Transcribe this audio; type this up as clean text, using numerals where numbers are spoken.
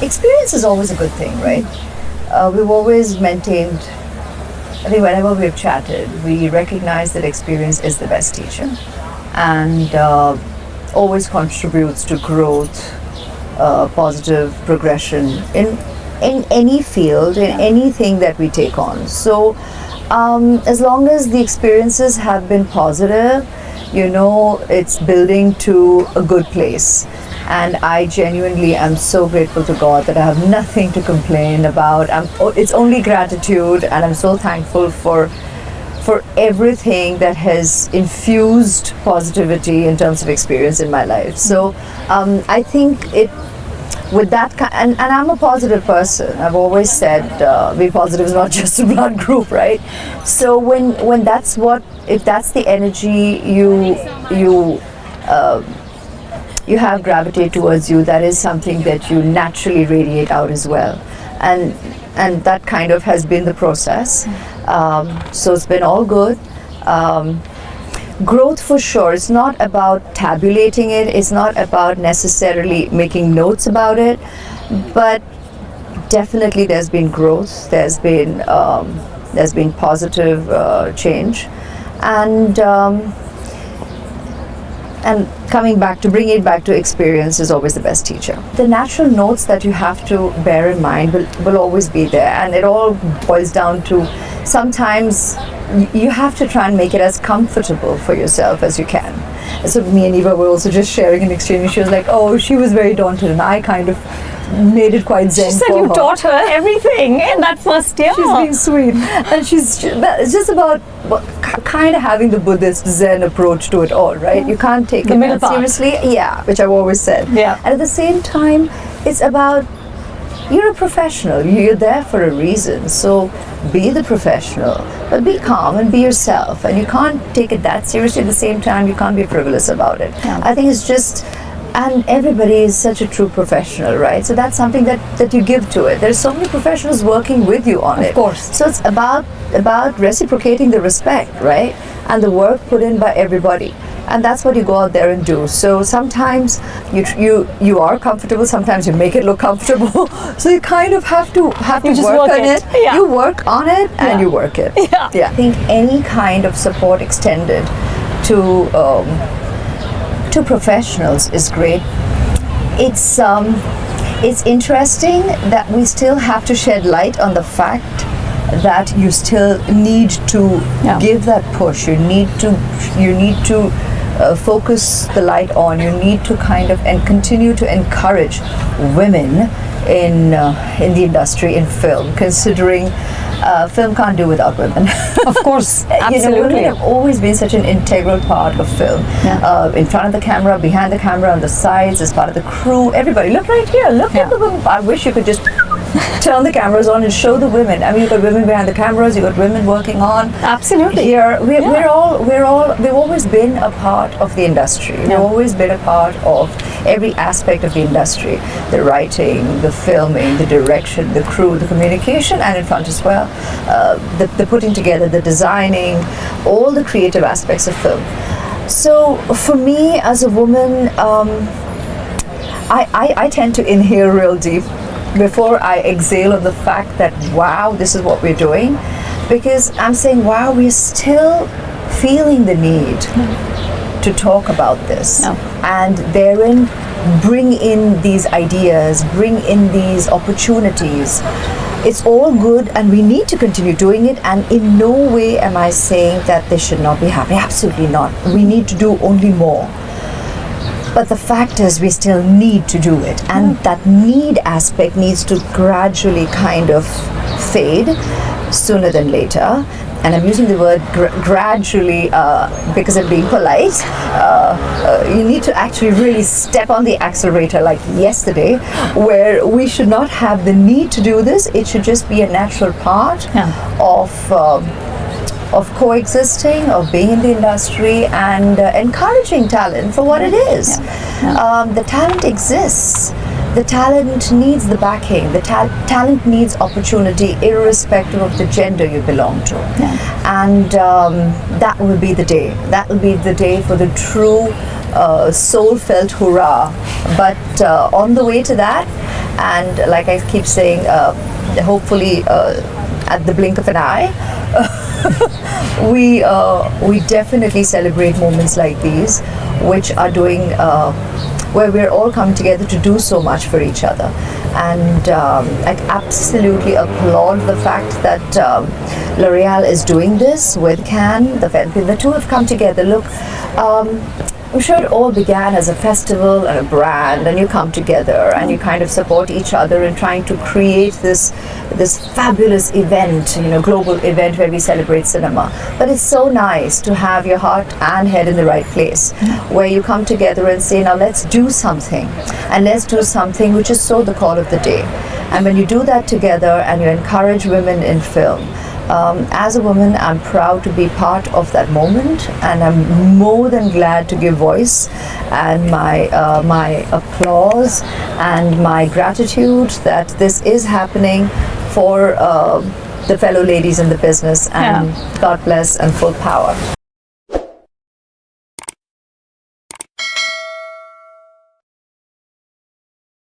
Experience is always a good thing, right? We've always maintained, I think whenever we've chatted, we recognize that experience is the best teacher and always contributes to growth, positive progression in any field, in anything that we take on. So as long as the experiences have been positive, it's building to a good place. And I genuinely am so grateful to God that I have nothing to complain about. It's only gratitude, and I'm so thankful for everything that has infused positivity in terms of experience in my life. So I think with that and I'm a positive person. I've always said be positive is not just a blood group, right? So when if that's the energy you have gravitate towards you, that is something that you naturally radiate out as well, and that kind of has been the process. So it's been all good. Growth for sure. It's not about tabulating it. It's not about necessarily making notes about it, but definitely there's been growth. There's been positive change, and bringing it back to experience is always the best teacher. The natural notes that you have to bear in mind will always be there, and it all boils down to sometimes you have to try and make it as comfortable for yourself as you can. So me and Eva were also just sharing and exchanging. She was like, oh, she was very daunted, and I kind of made it quite zen. She said you taught her everything in that first year. She's being sweet, and it's just about kind of having the Buddhist Zen approach to it all, right? You can't take it that seriously, which I've always said. Yeah. And at the same time, it's about, you're a professional. You're there for a reason. So be the professional, but be calm and be yourself. And you can't take it that seriously. At the same time, you can't be frivolous about it. Yeah. I think it's just. And everybody is such a true professional, right? So that's something that you give to it. There's so many professionals working with you on it. Of course. So it's about reciprocating the respect, right? And the work put in by everybody. And that's what you go out there and do. So sometimes you are comfortable, sometimes you make it look comfortable. So you kind of have to work on it. Yeah. You work on it and you work it. Yeah. I think any kind of support extended to professionals is great. It's interesting that we still have to shed light on the fact that you still need to give that push. You need to focus the light on. You need to kind of and continue to encourage women in the industry, in film, considering film can't do without women. Of course, absolutely. Women have always been such an integral part of film. In front of the camera, behind the camera, on the sides, as part of the crew. Everybody, look right here. Look at the women. I wish you could just turn the cameras on and show the women. I mean, you've got women behind the cameras. You've got women working on. Absolutely. Here, we've always been a part of the industry. We've always been a part of every aspect of the industry: the writing, the filming, the direction, the crew, the communication, and in front as well, the putting together, the designing, all the creative aspects of film. So for me as a woman, I tend to inhale real deep before I exhale on the fact that, wow, this is what we're doing, because I'm saying, wow, we're still feeling the need to talk about this, and therein bring in these ideas, bring in these opportunities. It's all good, and we need to continue doing it, and in no way am I saying that this should not be happening. Absolutely not. We need to do only more. But the fact is, we still need to do it, and that need aspect needs to gradually kind of fade sooner than later. And I'm using the word gradually because I'm being polite. You need to actually really step on the accelerator like yesterday, where we should not have the need to do this. It should just be a natural part of coexisting, of being in the industry, and encouraging talent for what it is. The talent exists. The talent needs the backing. The talent needs opportunity, irrespective of the gender you belong to. And that will be the day. That will be the day for the true soul-felt hurrah. But on the way to that, and like I keep saying, hopefully at the blink of an eye, we definitely celebrate moments like these, which are doing where we're all coming together to do so much for each other. And I absolutely applaud the fact that L'Oreal is doing this with Cannes. The two have come together. Look, I'm sure it all began as a festival and a brand, and you come together and you kind of support each other in trying to create this fabulous event, global event where we celebrate cinema. But it's so nice to have your heart and head in the right place, where you come together and say, now let's do something, and let's do something which is so the call of the day. And when you do that together and you encourage women in film, as a woman, I'm proud to be part of that moment, and I'm more than glad to give voice and my applause and my gratitude that this is happening for the fellow ladies in the business, and God bless and full power.